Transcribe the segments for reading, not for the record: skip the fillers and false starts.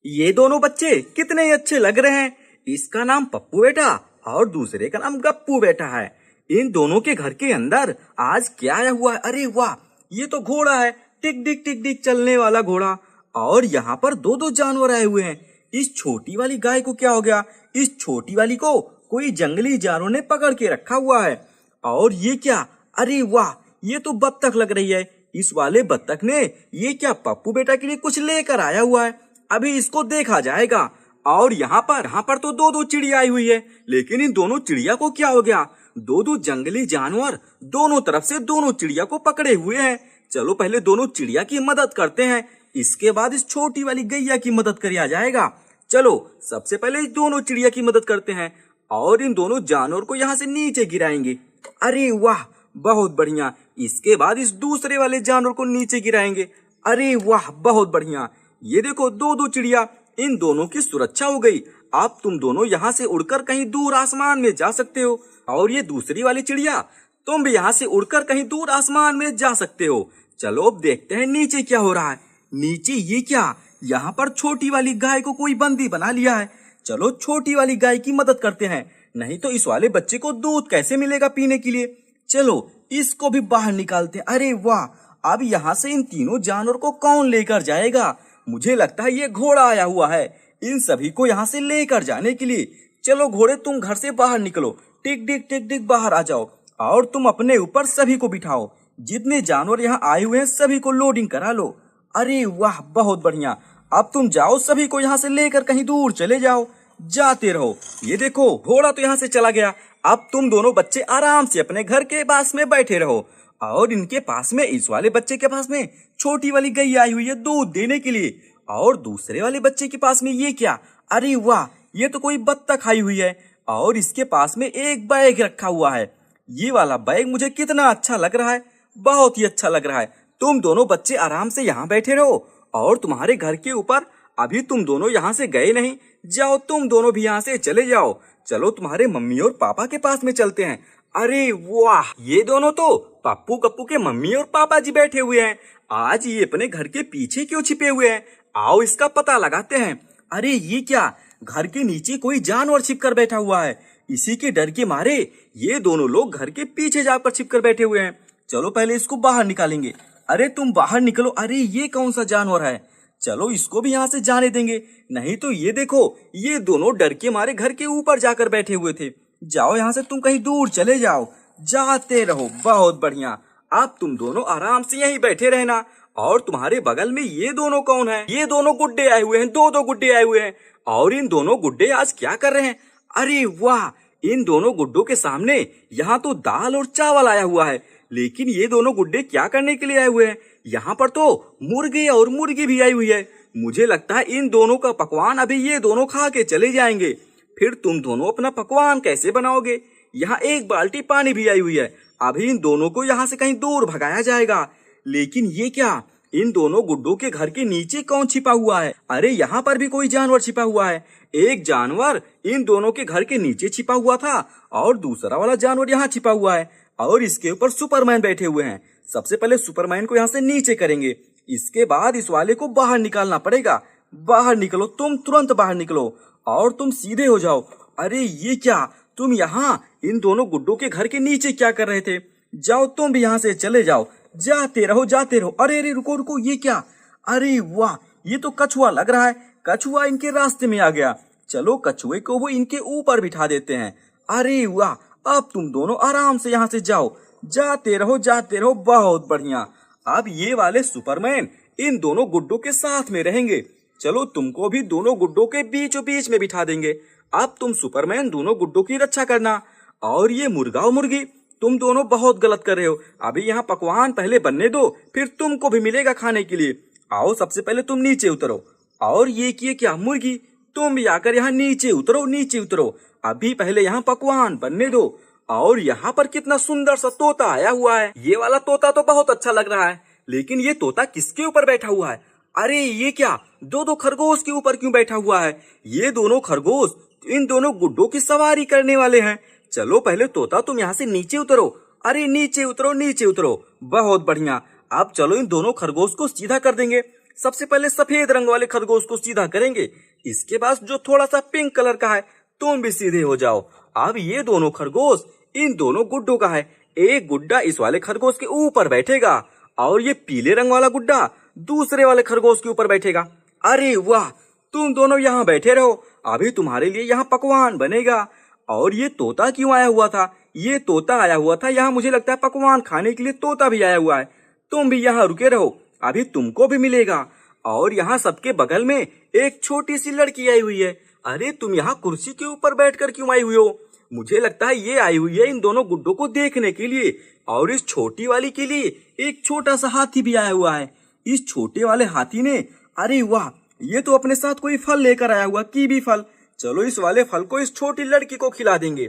ये दोनों बच्चे कितने ही अच्छे लग रहे हैं। इसका नाम पप्पू बेटा और दूसरे का नाम गप्पू बेटा है। इन दोनों के घर के अंदर आज क्या आया हुआ है? अरे वाह, ये तो घोड़ा है, टिक टिक चलने वाला घोड़ा। और यहाँ पर दो दो जानवर आए हुए हैं। इस छोटी वाली गाय को क्या हो गया? इस छोटी वाली को कोई जंगली जानवर ने पकड़ के रखा हुआ है। और ये क्या? अरे वाह, ये तो बत्तख लग रही है। इस वाले बत्तख ने ये क्या पप्पू बेटा के लिए कुछ लेकर आया हुआ है। अभी इसको देखा जाएगा। और यहाँ पर तो दो दो चिड़िया आई हुई है। लेकिन इन दोनों चिड़िया को क्या हो गया? दो दो जंगली जानवर दोनों तरफ से दोनों चिड़िया को पकड़े हुए हैं। चलो पहले दोनों चिड़िया की मदद करते हैं, इसके बाद इस छोटी वाली गैया की मदद किया जाएगा। चलो सबसे पहले इस दोनों चिड़िया की मदद करते हैं और इन दोनों जानवर को यहाँ से नीचे गिराएंगे। अरे वाह, बहुत बढ़िया। इसके बाद इस दूसरे वाले जानवर को नीचे गिराएंगे। अरे वाह, बहुत बढ़िया। ये देखो दो दो चिड़िया, इन दोनों की सुरक्षा हो गई। अब तुम दोनों यहाँ से उड़कर कहीं दूर आसमान में जा सकते हो। और ये दूसरी वाली चिड़िया, तुम भी यहाँ से उड़कर कहीं दूर आसमान में जा सकते हो। चलो अब देखते हैं नीचे क्या हो रहा है। नीचे ये क्या? यहाँ पर छोटी वाली गाय को कोई बंदी बना लिया है। चलो छोटी वाली गाय की मदद करते हैं, नहीं तो इस वाले बच्चे को दूध कैसे मिलेगा पीने के लिए। चलो इसको भी बाहर निकालते हैं। अरे वाह, अब यहाँ से इन तीनों जानवर को कौन लेकर जाएगा? मुझे लगता है ये घोड़ा आया हुआ है इन सभी को यहाँ से लेकर जाने के लिए। चलो घोड़े, तुम घर से बाहर निकलो, टिक टिक बाहर आ जाओ और तुम अपने ऊपर सभी को बिठाओ। जितने जानवर यहाँ आए हुए हैं सभी को लोडिंग करा लो। अरे वाह, बहुत बढ़िया। अब तुम जाओ, सभी को यहाँ से लेकर कहीं दूर चले जाओ, जाते रहो। ये देखो घोड़ा तो यहाँ से चला गया। अब तुम दोनों बच्चे आराम से अपने घर के पास में बैठे रहो। और इनके पास में, इस वाले बच्चे के पास में छोटी वाली गैया आई हुई है दूध देने के लिए। और दूसरे वाले बच्चे के पास में ये क्या? अरे वाह, ये तो कोई बत्तख आई हुई है और इसके पास में एक बैग रखा हुआ है। ये वाला बैग मुझे कितना अच्छा लग रहा है, बहुत ही अच्छा लग रहा है। तुम दोनों बच्चे आराम से यहाँ बैठे रहो और तुम्हारे घर के ऊपर अभी तुम दोनों यहाँ से गए नहीं, जाओ तुम दोनों भी यहाँ से चले जाओ। चलो तुम्हारे मम्मी और पापा के पास में चलते हैं। अरे वाह, ये दोनों तो पप्पू कप्पू के मम्मी और पापा जी बैठे हुए हैं। आज ये अपने घर के पीछे क्यों छिपे हुए हैं? आओ इसका पता लगाते हैं। अरे ये क्या? घर के नीचे कोई जानवर छिपकर बैठा हुआ है। इसी के डर के मारे ये दोनों लोग घर के पीछे जाकर छिपकर बैठे हुए हैं। चलो पहले इसको बाहर निकालेंगे। अरे तुम बाहर निकलो। अरे ये कौन सा जानवर है? चलो इसको भी यहाँ से जाने देंगे, नहीं तो ये देखो ये दोनों डर के मारे घर के ऊपर जाकर बैठे हुए थे। जाओ यहाँ से, तुम कहीं दूर चले जाओ, जाते रहो। बहुत बढ़िया। अब तुम दोनों आराम से यहीं बैठे रहना। और तुम्हारे बगल में ये दोनों कौन है? ये दोनों गुड्डे आए हुए हैं, दो दो गुड्डे आए हुए हैं। और इन दोनों गुड्डे आज क्या कर रहे हैं? अरे वाह, इन दोनों गुड्डों के सामने यहाँ तो दाल और चावल आया हुआ है। लेकिन ये दोनों गुड्डे क्या करने के लिए आए हुए हैं? यहाँ पर तो मुर्गे और मुर्गी भी आई हुई है। मुझे लगता है इन दोनों का पकवान अभी ये दोनों खा के चले जाएंगे। फिर तुम दोनों अपना पकवान कैसे बनाओगे? यहाँ एक बाल्टी पानी भी आई हुई है। अभी इन दोनों को यहाँ से कहीं दूर भगाया जाएगा। लेकिन ये क्या? इन दोनों गुड्डों के घर के नीचे कौन छिपा हुआ है? अरे यहाँ पर भी कोई जानवर छिपा हुआ है। एक जानवर इन दोनों के घर के नीचे छिपा हुआ था और दूसरा वाला जानवर यहाँ छिपा हुआ है। और इसके ऊपर सुपरमैन बैठे हुए हैं। सबसे पहले सुपरमैन को यहाँ से नीचे करेंगे, इसके बाद इस वाले को बाहर निकालना पड़ेगा। बाहर निकलो, तुम तुरंत बाहर निकलो और तुम सीधे हो जाओ। अरे ये क्या? तुम यहाँ इन दोनों गुड्डों के घर के नीचे क्या कर रहे थे? जाओ तुम भी यहाँ से चले जाओ, जाते रहो जाते रहो। अरे अरे रुको रुको, ये क्या? अरे वाह, ये तो कछुआ लग रहा है। कछुआ इनके रास्ते में आ गया। चलो कछुए को वो इनके ऊपर बिठा देते हैं। अरे वाह, अब तुम दोनों आराम से यहाँ से जाओ, जाते रहो जाते रहो। बहुत बढ़िया। अब ये वाले सुपरमैन इन दोनों गुड्डों के साथ में रहेंगे। चलो तुमको भी दोनों गुड्डों के बीचों बीच में बिठा देंगे। अब तुम सुपरमैन दोनों गुड्डों की रक्षा करना। और ये मुर्गा और मुर्गी, तुम दोनों बहुत गलत कर रहे हो। अभी यहाँ पकवान पहले बनने दो, फिर तुमको भी मिलेगा खाने के लिए। आओ सबसे पहले तुम नीचे उतरो। और ये किए क्या? मुर्गी, तुम भी आकर यहाँ नीचे उतरो, नीचे उतरो। अभी पहले यहाँ पकवान बनने दो। और यहाँ पर कितना सुंदर सा तोता आया हुआ है। ये वाला तोता तो बहुत अच्छा लग रहा है, लेकिन ये तोता किसके ऊपर बैठा हुआ है? अरे ये क्या? दो दो खरगोश के ऊपर क्यों बैठा हुआ है? ये दोनों खरगोश इन दोनों गुड्डों की सवारी करने वाले हैं। चलो पहले तोता तुम यहाँ से नीचे उतरो। अरे नीचे उतरो नीचे उतरो। बहुत बढ़िया। अब चलो इन दोनों खरगोश को सीधा कर देंगे। सबसे पहले सफेद रंग वाले खरगोश को सीधा करेंगे, इसके बाद जो थोड़ा सा पिंक कलर का है तुम भी सीधे हो जाओ। अब ये दोनों खरगोश इन दोनों गुड्डों का है, एक गुड्डा इस वाले खरगोश के ऊपर बैठेगा और ये पीले रंग वाला गुड्डा दूसरे वाले खरगोश के ऊपर बैठेगा। अरे वाह, तुम दोनों यहाँ बैठे रहो, अभी तुम्हारे लिए यहाँ पकवान बनेगा। और ये तोता क्यों आया हुआ था? ये तोता आया हुआ था यहाँ, मुझे लगता है पकवान खाने के लिए तोता भी आया हुआ है। तुम भी यहाँ रुके रहो, अभी तुमको भी मिलेगा। और यहाँ सबके बगल में एक छोटी सी लड़की आई हुई है। अरे तुम यहाँ कुर्सी के ऊपर बैठकर क्यों आई हुई हो? मुझे लगता है ये आई हुई है इन दोनों गुड्डों को देखने के लिए। और इस छोटी वाली के लिए एक छोटा सा हाथी भी आया हुआ है। इस छोटे वाले हाथी ने, अरे वाह, ये तो अपने साथ कोई फल लेकर आया हुआ, कीवी फल। चलो इस वाले फल को इस छोटी लड़की को खिला देंगे।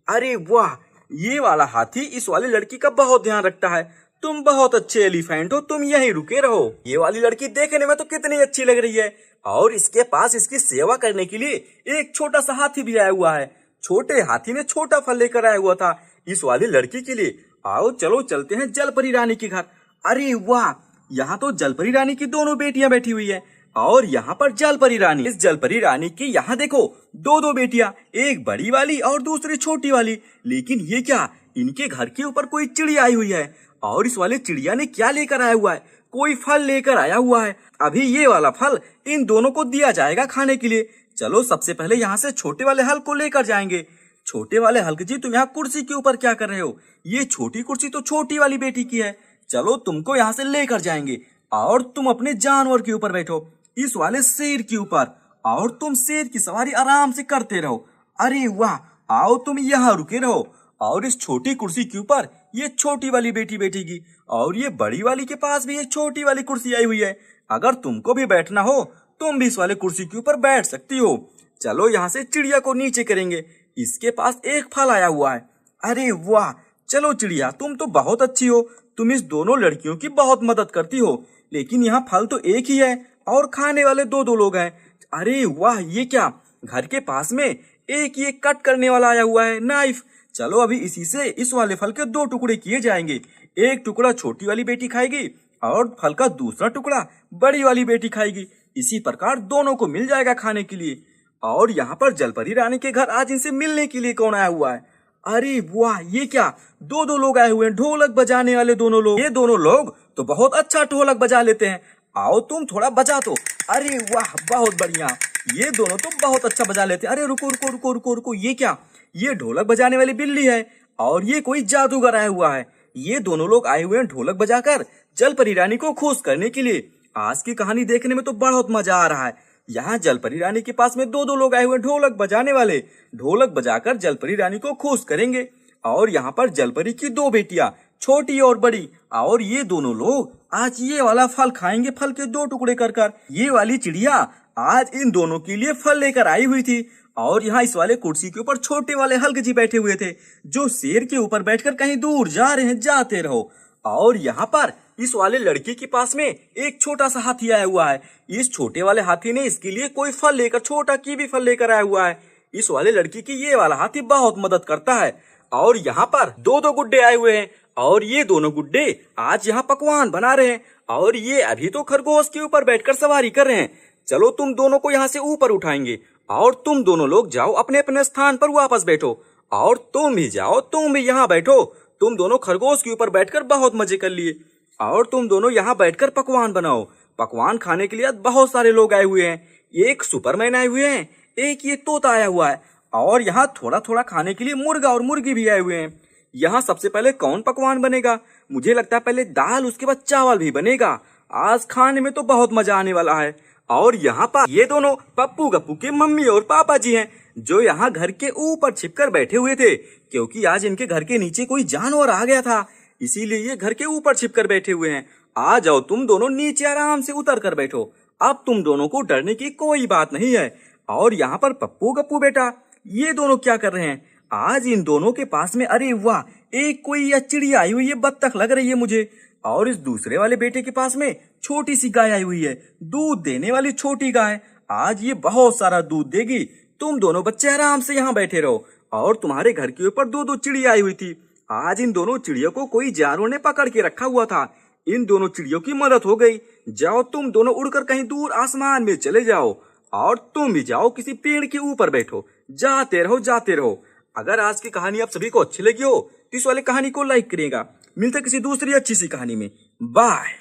अरे वाह, ये वाला हाथी इस वाली लड़की का बहुत ध्यान रखता है। तुम बहुत अच्छे एलिफेंट हो, तुम यहीं रुके रहो। ये वाली लड़की देखने में तो कितनी अच्छी लग रही है और इसके पास इसकी सेवा करने के लिए एक छोटा सा हाथी भी आया हुआ है। छोटे हाथी ने छोटा फल लेकर आया हुआ था इस वाली लड़की के लिए। आओ चलो चलते हैं जलपरी रानी के घर। अरे वाह, यहाँ तो जलपरी रानी की दोनों बेटियां बैठी हुई है और यहाँ पर जलपरी रानी। इस जलपरी रानी की यहाँ देखो दो बेटियां, एक बड़ी वाली और दूसरी छोटी वाली। लेकिन ये क्या, इनके घर के ऊपर कोई चिड़िया आई हुई है और इस वाले चिड़िया ने क्या लेकर आया हुआ है? कोई फल लेकर आया हुआ है। अभी ये वाला फल इन दोनों को दिया जाएगा खाने के लिए। चलो सबसे पहले यहाँ से छोटे वाले हल को लेकर जाएंगे। छोटे वाले हल्क जी, तुम यहाँ कुर्सी के ऊपर क्या कर रहे हो? ये छोटी कुर्सी तो छोटी वाली बेटी की है। चलो तुमको यहाँ से लेकर जाएंगे और तुम अपने जानवर के ऊपर बैठो, इस वाले शेर के ऊपर, और तुम शेर की सवारी आराम से करते रहो। अरे वाह, आओ तुम यहाँ रुके रहो और इस छोटी कुर्सी के ऊपर ये छोटी वाली बेटी बैठेगी और ये बड़ी वाली के पास भी एक छोटी वाली कुर्सी आई हुई है। अगर तुमको भी बैठना हो तुम भी इस वाले कुर्सी के ऊपर बैठ सकती हो। चलो यहाँ से चिड़िया को नीचे करेंगे, इसके पास एक फल आया हुआ है। अरे वाह, चलो चिड़िया, तुम तो बहुत अच्छी हो, तुम इस दोनों लड़कियों की बहुत मदद करती हो। लेकिन यहाँ फल तो एक ही है और खाने वाले दो लोग हैं। अरे वाह, ये क्या, घर के पास में एक ये कट करने वाला आया हुआ है, नाइफ। चलो अभी इसी से इस वाले फल के दो टुकड़े किए जाएंगे। एक टुकड़ा छोटी वाली बेटी खाएगी और फल का दूसरा टुकड़ा बड़ी वाली बेटी खाएगी। इसी प्रकार दोनों को मिल जाएगा खाने के लिए। और यहाँ पर जलपरी रानी के घर आज इनसे मिलने के लिए कौन आया हुआ है? अरे वाह, ये क्या, दो लोग आए हुए हैं, ढोलक बजाने वाले दोनों लोग। ये दोनों लोग तो बहुत अच्छा ढोलक बजा लेते हैं, आओ तुम थोड़ा बजा दो। अरे वाह, बहुत बढ़िया, ये दोनों तो बहुत अच्छा बजा लेते हैं। अरे रुको रुको रुको रुको रुको, ये क्या, ये ढोलक बजाने वाली बिल्ली है और ये कोई जादूगर आया हुआ है। ये दोनों लोग आए हुए हैं ढोलक बजाकर जलपरी रानी को खुश करने के लिए। आज की कहानी देखने में तो बहुत मजा आ रहा है। यहाँ जलपरी रानी के पास में दो लोग आए हुए ढोलक बजाने वाले, ढोलक बजाकर जलपरी रानी को खुश करेंगे। और यहाँ पर जलपरी की दो बेटियां, छोटी और बड़ी, और ये दोनों लोग आज ये वाला फल खाएंगे, फल के दो टुकड़े कर। ये वाली चिड़िया आज इन दोनों के लिए फल लेकर आई हुई थी। और यहाँ इस वाले कुर्सी के ऊपर छोटे वाले हल्क जी बैठे हुए थे, जो शेर के ऊपर बैठकर कहीं दूर जा रहे हैं, जाते रहो। और यहाँ पर इस वाले लड़की के पास में एक छोटा सा हाथी आया हुआ है। इस छोटे वाले हाथी ने इसके लिए कोई फल लेकर, छोटा कीवी फल लेकर आया हुआ है। इस वाले लड़की की ये वाला हाथी बहुत मदद करता है। और यहाँ पर दो गुड्डे आए हुए हैं और ये दोनों गुड्डे आज यहाँ पकवान बना रहे हैं और ये अभी तो खरगोश के ऊपर बैठकर सवारी कर रहे हैं। चलो तुम दोनों को यहाँ से ऊपर उठाएंगे और तुम दोनों लोग जाओ अपने अपने स्थान पर वापस बैठो। और तुम भी जाओ, तुम भी यहाँ बैठो। तुम दोनों खरगोश के ऊपर बैठकर बहुत मजे कर लिए और तुम दोनों यहाँ बैठकर पकवान बनाओ। पकवान खाने के लिए बहुत सारे लोग आए हुए हैं, एक सुपरमैन आए हुए हैं, एक ये तोता आया हुआ है और यहाँ थोड़ा थोड़ा खाने के लिए मुर्गा और मुर्गी भी आए हुए हैं। यहाँ सबसे पहले कौन पकवान बनेगा? मुझे लगता है पहले दाल, उसके बाद चावल भी बनेगा। आज खाने में तो बहुत मजा आने वाला है। और यहाँ पर ये दोनों पप्पू गप्पू के मम्मी और पापा जी हैं, जो यहाँ घर के ऊपर छिपकर बैठे हुए थे, क्योंकि आज इनके घर के नीचे कोई जानवर आ गया था, इसीलिए ये घर के ऊपर छिपकर बैठे हुए हैं। आ जाओ तुम दोनों नीचे आराम से उतर कर बैठो, अब तुम दोनों को डरने की कोई बात नहीं है। और यहाँ पर पप्पू गप्पू बेटा, ये दोनों क्या कर रहे हैं? आज इन दोनों के पास में, अरे वाह, एक कोई यह चिड़िया आई हुई है, बत्तख लग रही है मुझे। और इस दूसरे वाले बेटे के पास में छोटी सी गाय आई हुई है, दूध देने वाली छोटी गाय। आज ये बहुत सारा दूध देगी। तुम दोनों बच्चे आराम से यहाँ बैठे रहो। और तुम्हारे घर के ऊपर दो चिड़िया आई हुई थी, आज इन दोनों चिड़ियों को कोई जानवर ने पकड़ के रखा हुआ था। इन दोनों चिड़ियों की मदद हो गई, जाओ तुम दोनों उड़कर कहीं दूर आसमान में चले जाओ, और तुम भी जाओ किसी पेड़ के ऊपर बैठो। जाते रहो जाते रहो। अगर आज की कहानी आप सभी को अच्छी लगी हो तो इस वाली कहानी को लाइक करिएगा। मिलते किसी दूसरी अच्छी सी कहानी में। बाय।